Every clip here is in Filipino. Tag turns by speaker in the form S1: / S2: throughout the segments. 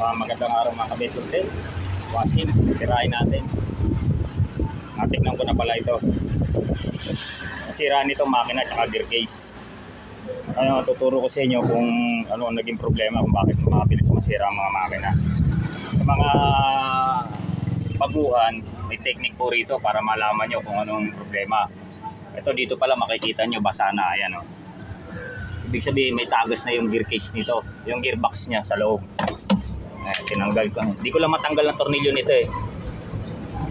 S1: Magandang araw mga kabetulten. Wasim, tirahin natin. Natignan ko na pala ito. Nasira nitong makina at gear case. Kaya tuturo ko sa inyo kung ano ang naging problema, kung bakit mabilis masira ang mga makina. Sa mga baguhan, may technique po rito para malaman nyo kung anong problema. Ito dito pala makikita nyo, basa na. Ayan, oh. Ibig sabihin may tagas na yung gear case nito, yung gearbox niya sa loob. Tinanggal ko. Hindi ko lang matanggal ng tornilyo nito eh.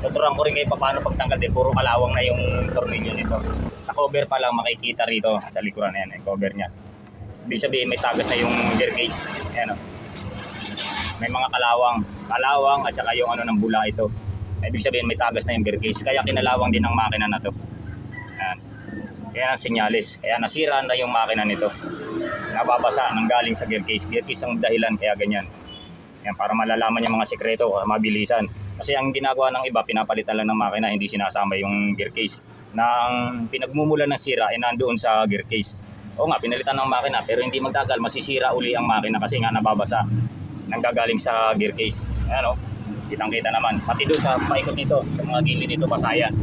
S1: Tuturuan ko rin kayo paano pagtanggal din. Puro kalawang na yung tornilyo nito. Sa cover pa lang makikita rito. Sa likuran na yan, yung cover niya. Ibig sabihin may tagas na yung gear case. Ayan, oh. May mga kalawang at saka yung ano ng bula ito. Ibig sabihin may tagas na yung gear case. Kaya kinalawang din ang makina na to. Ayan. Kaya ang sinyalis. Kaya nasira na yung makina nito. Nababasa nang galing sa gear case. Gear case ang dahilan kaya ganyan. Yan, para malalaman yung mga sikreto, mabilisan. Kasi ang ginagawa ng iba, pinapalitan lang ng makina, hindi sinasama yung gear case. Nang pinagmumulan ng sira ay nandoon sa gear case. Oo nga, pinalitan ng makina, pero hindi magtagal, masisira uli ang makina kasi nga nababasa. Nanggagaling sa gear case. Ayan o, kitang-kita naman. Pati doon sa paikot nito, sa mga gilid nito, basayan.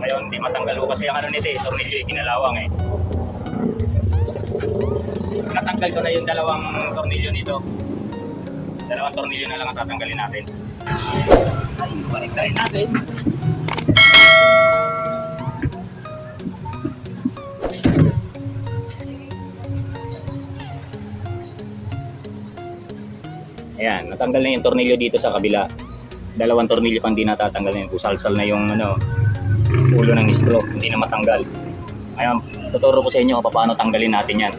S1: Ngayon, hindi matanggal ko kasi ang ano nito eh, tornilyo eh, kinalawang eh. Natanggal ko na yung dalawang tornilyo nito. Dalawang tornilyo na lang ang tatanggalin natin. Ay, balik na rin natin. Ayan, natanggal na yung tornilyo dito sa kabila. Dalawang tornilyo pang di natatanggal na yun. Kusalsal na yung ano, ulo ng screw, hindi na matanggal. Ngayon, tuturo ko sa inyo kung paano tanggalin natin yan.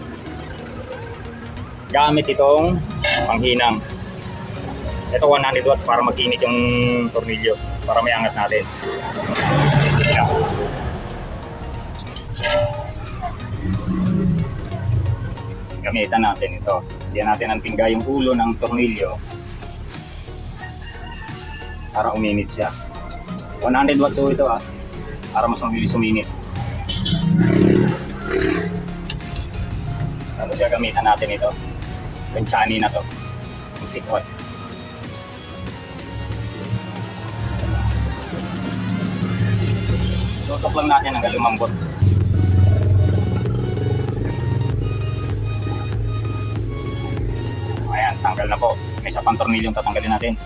S1: Gamit itong panghinang. Ito 100 watts para mag-init yung tornilyo, para may angat natin. Yan. Gamitan natin ito. Diyan natin ang tingga yung ulo ng tornilyo para uminit siya. 100 watts so ito para mas mabilis uminit. Tapos siya gamitan natin ito. Yung chani na to. Yung sikwat. Tutok lang natin hanggang lumambot. Ayan, tanggal na po. May isa pang tornilyong tatanggalin natin.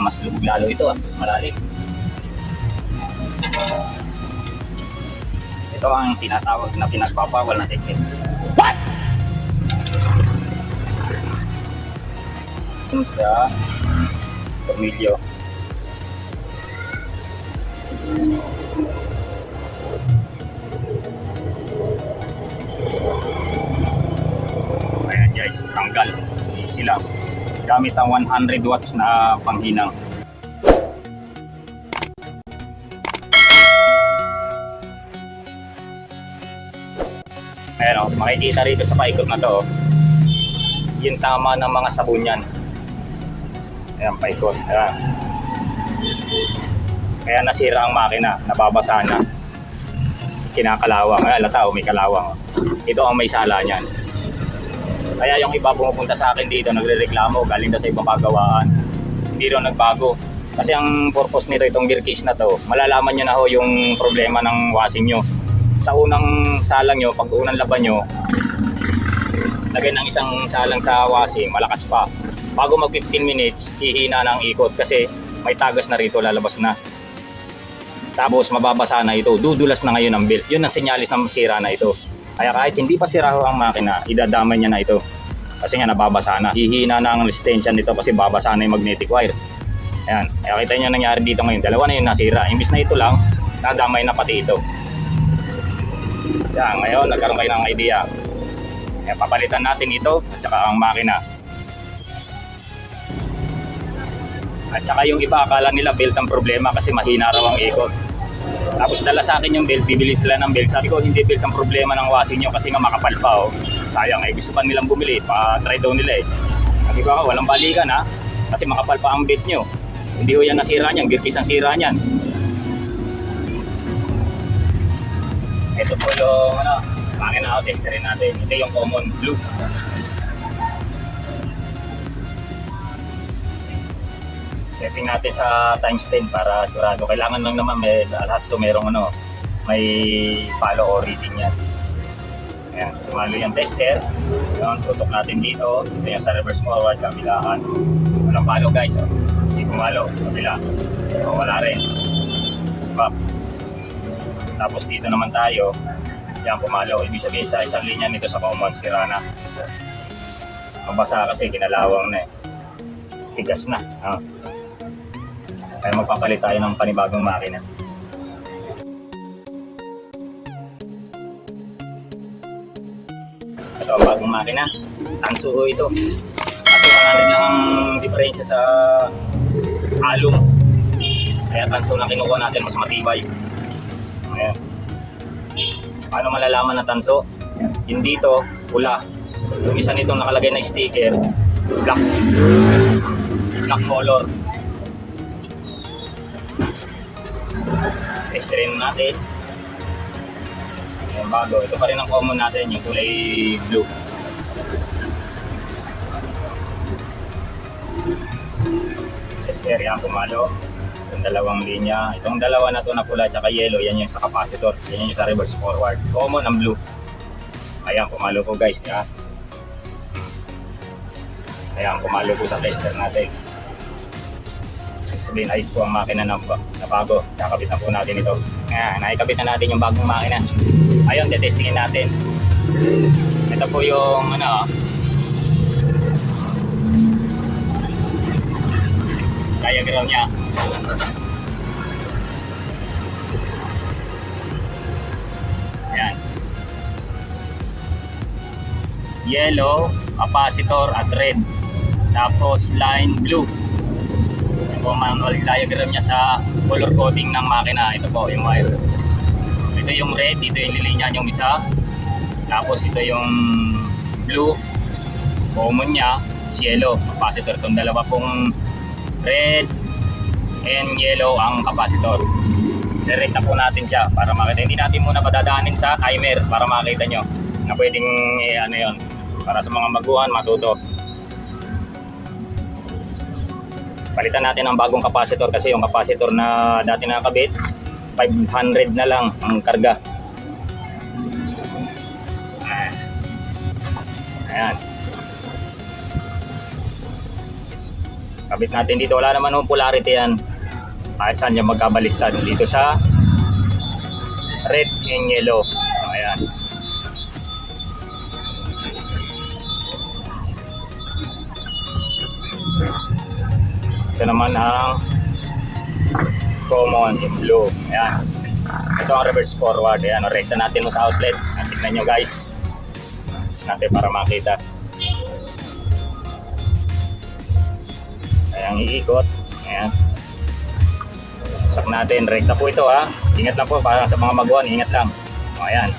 S1: Mas lubog lalo ito, mas malalim. Ito ang tinatawag na pinagpapawal na technique. What? Sa tornilyo. Ayan guys, tanggal. Easy lang. Gamit ang 100 watts na panghinang. Ayan o, makikita rito sa paikot na to. Yung tama ng mga sabon yan. Ayan, paikot. Ayan. Kaya nasira ang makina, nababasa na. Kinakalawang. Ayan, lata o, may kalawang. Ito ang may sala niyan. Kaya yung iba pumupunta sa akin dito, nagre-reklamo, galing na sa ibang kagawaan. Hindi rin nagbago. Kasi ang purpose nito, itong gear case na to, malalaman nyo na ho yung problema ng washing nyo. Sa unang salang nyo, pag unang laban nyo, lagay ng isang salang sa washing, malakas pa. Bago mag 15 minutes, hihina na ang ikot kasi may tagas na rito, lalabas na. Tapos mababasa na ito, dudulas na ngayon ang belt. Yun ang senyalis ng masira na ito. Kaya kahit hindi pa sira ang makina, idadamay niya na ito. Kasi nga nababasa na. Hihina na ang resistensya nito kasi babasa na yung magnetic wire. Ayan. Kaya kita nyo nangyari dito ngayon. Dalawa na yung nasira. Imbis na ito lang, nadamay na pati ito. Yan, ngayon nagkaroon kayo ng idea. Kaya papalitan natin ito at saka ang makina. At saka yung iba akala nila belt ang problema kasi mahina raw ang ikot. Tapos dala sa akin yung belt, bibili sila ng belt. Sabi ko hindi belt ang problema ng washing nyo kasi nga makapal pa oh. Sayang eh, gusto pa nilang bumili, pa-try daw nila eh. Sabi ko ako, walang balikan ha, kasi makapal pa ang belt nyo. Hindi ko yan nasira niyan, gearcase ang sira niyan. Ito po yung makina tester natin. Ito yung common blue. Setting natin sa times 10 para sigurado. Kailangan lang naman may lahat to merong may follow or reading yan. Ayan, tumalo yung tester. Ayan, tutok natin dito. Ito yung sa reverse forward, kabilaan. Walang follow guys. Oh. Hindi pumalo, kabila. O, wala rin. Back. Tapos dito naman tayo. Yan, pumalo. Ibig sabihin sa isang linya nito sa common, sira na. Mabasa kasi, kinalawang na eh. Tigas na. Kaya magpapalit tayo ng panibagong makina. Ito ang bagong makina. Tansuho ito. Kasi 100 lang ang diferensya sa alum. Kaya tanso na kinukuha natin, mas matibay. Ayan. Paano malalaman na tanso? Yung dito, pula. Yung isa nitong nakalagay na sticker, black. Black color. Testerin natin. Ayan, bago. Ito pa rin ang common natin, yung kulay blue. Tester yan, pumalo. Itong dalawang linya. Itong dalawa na to na pula at yellow, yan yung sa capacitor. Yan yung sa reverse forward. Common ang blue. Ayan, pumalo po guys. Ya. Ayan, pumalo po sa tester natin. Sabihin, ayos po ang makina na bago. Kakabit na po natin ito. Ayan, nakikabit na natin yung bagong makina. Ayun, tetestingin natin. Ito po yung diagram niya. Ayan. Yellow, capacitor at red. Tapos line blue. Yung manual diagram niya sa color coding ng makina. Ito po yung wire. Ito yung red, ito yung lilinyan yung isa. Tapos ito yung blue, common niya, yellow, capacitor. Itong dalawa pong red and yellow ang capacitor. Direct na po natin siya para makita. Hindi natin muna padadaanin sa timer para makita nyo na pwedeng yun, para sa mga maguhan matuto. Palitan natin ang bagong capacitor kasi yung capacitor na dati nakakabit 500 na lang ang karga. Ayan. Kabit natin dito. Wala naman yung polarity yan. Kahit saan yung magkabaliktad. Dito sa red and yellow. Ayan. Ito naman ang common in blue. Ayan. Ito ang reverse forward. Ayan. Rekta natin mo sa outlet. Tignan nyo guys. Tapos natin para makita. Ayan, iikot. Ayan. Sak natin. Rekta po ito ha. Ingat lang po para sa mga maguhan. Ingat lang. Ayan.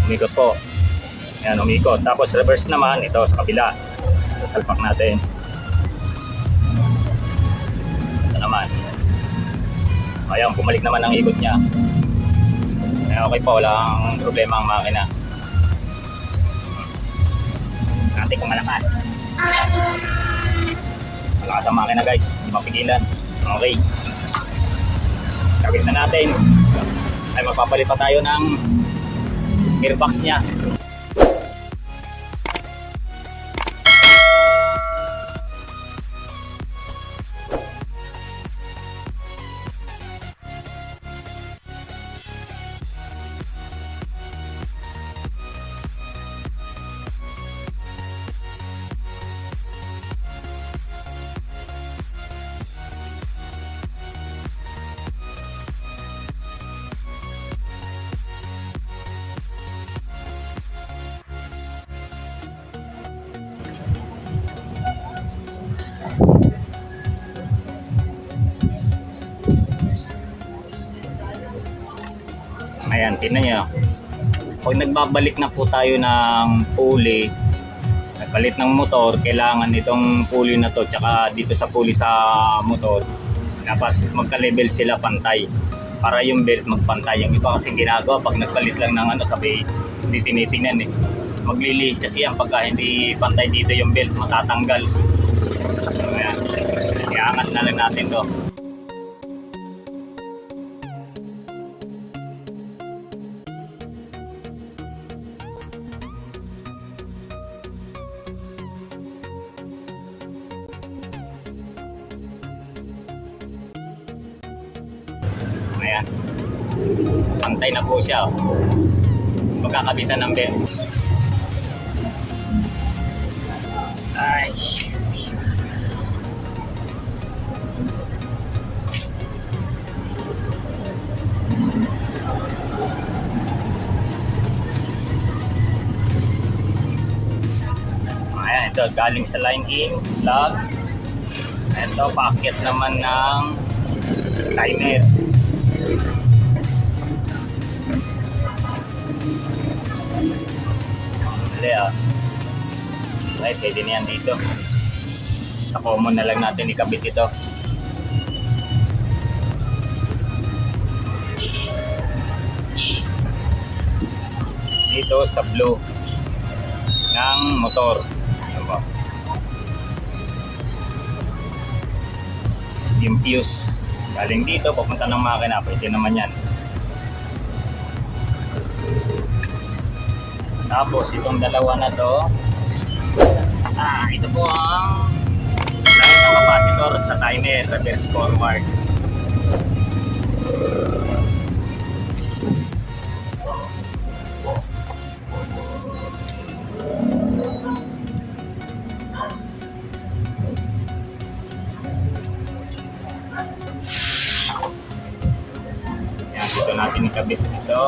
S1: Umikot po. Ayan, umikot. Tapos reverse naman. Ito sa kabila. Sasalpak natin. Ito naman. Ayan, bumalik naman ang ikot niya. Ayan, okay po. Walang problema ang makina. Natin kung malakas. Malakas ang makina guys. Hindi mapigilan. Okay. Kabit na natin. Ay magpapalit pa tayo ng gearbox niya. Ayan, tingnan nyo. Pag nagbabalik na po tayo ng pulley, nagpalit ng motor, kailangan itong pulley na to, tsaka dito sa pulley sa motor, dapat magka-level sila pantay para yung belt magpantay. Yung iba kasi ginagawa pag nagpalit lang ng sabi hindi tinitingnan maglilihis kasi yan pagka hindi pantay dito yung belt, matatanggal. So, ayan, iangat na lang natin to. Ayan. Pantay na po siya. Magkakabitan ng belt. Ay. Ayan, ito galing sa line in, plug. Ito, packet naman ng timer. Ay, pwede na yan dito. Sa common na lang natin ikabit ito. Dito sa blue ng motor. Diba? Yung fuse galing dito, papunta ng makina, pwede naman yan. Tapos itong dalawa na to, ito po ang line ng capacitor sa timer, reverse forward. Yan, dito natin ikabit ito.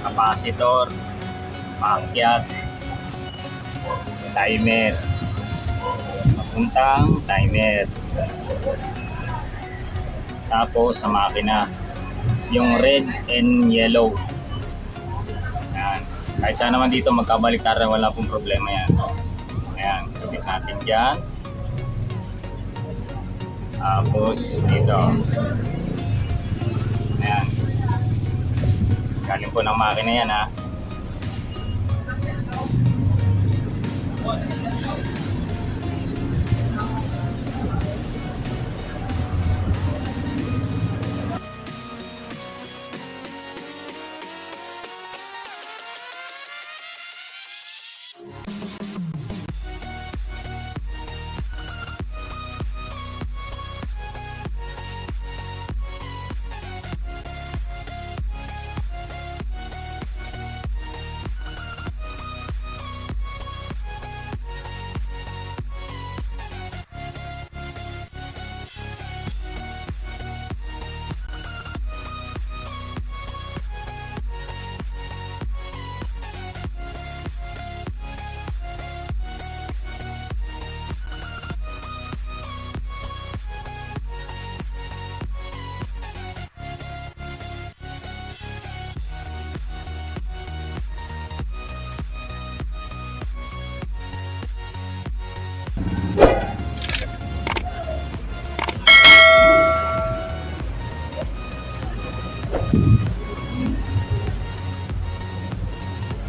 S1: Capacitor, paakyat, timer, papuntang timer, tapos sa makina yung red and yellow. Ayan. Kahit saan naman dito magkabaliktaran, wala pong problema yan. Ayan, kabit natin dyan, tapos dito. Ayan, galing po ng makina yan ha.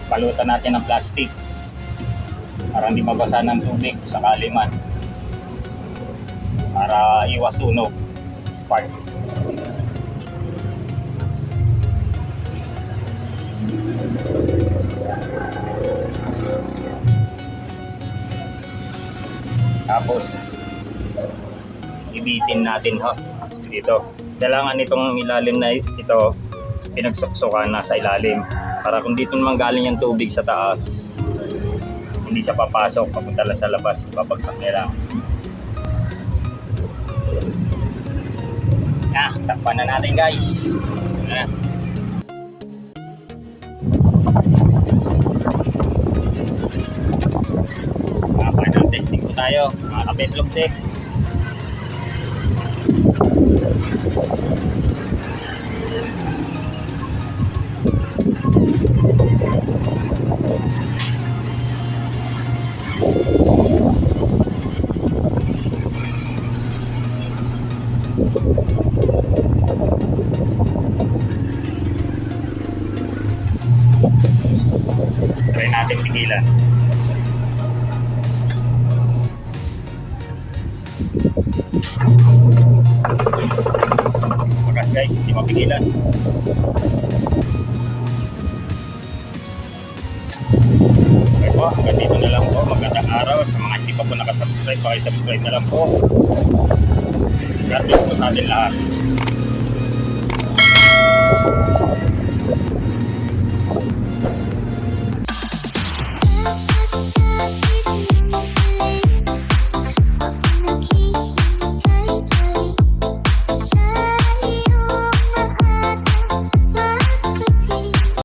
S1: Balutan natin ng plastic para hindi mabasa ng tubig sakali man, para iwas sunog, spark. Tapos ibitin natin dito. Kailangan itong ilalim na ito pinagsuksukan na sa ilalim, para kung dito naman galing yung tubig sa taas, hindi siya papasok, papunta lang sa labas, babagsak nila. Takpan na natin guys. Final testing po tayo mga kapetlog tech. Ayan. Makas guys, hindi mapigilan. Okay po, hanggang dito na lang po. Magandang araw. Sa mga hindi pa po nakasubscribe, pakisubscribe na lang po. God bless po sa atin lahat.